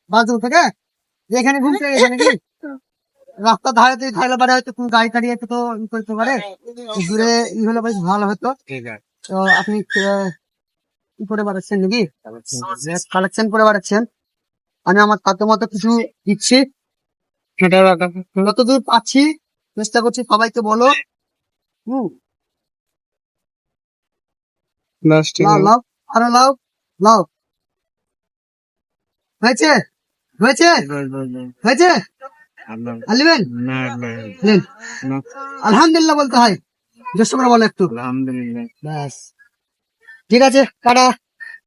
Bathroom থেকে যেখানে ঘুমতে এখানে কি রাস্তার ধারে তুই থাকলে পারে হয়তো কোন গাড়ি টাড়ি তো ই করতে পারে, দূরে ই হলে বেশ ভালো হতো। তো আপনি কি করে বেড়াচ্ছেন নাকি, কালেকশন করে বেড়াচ্ছেন? আমি আমার সাধ্য মতো কিছু দিচ্ছি, যতদূর পাচ্ছি চেষ্টা করছি সবাইকে বলো। হম, লাও লাও, আরো লাও, লাও। হয়েছে হয়েছে হয়েছে, আর নেবেন? নিন। আলহামদুলিল্লাহ বলতে হয়, জোশ করে বলো একটু। ব্যাস, ঠিক আছে, টাটা।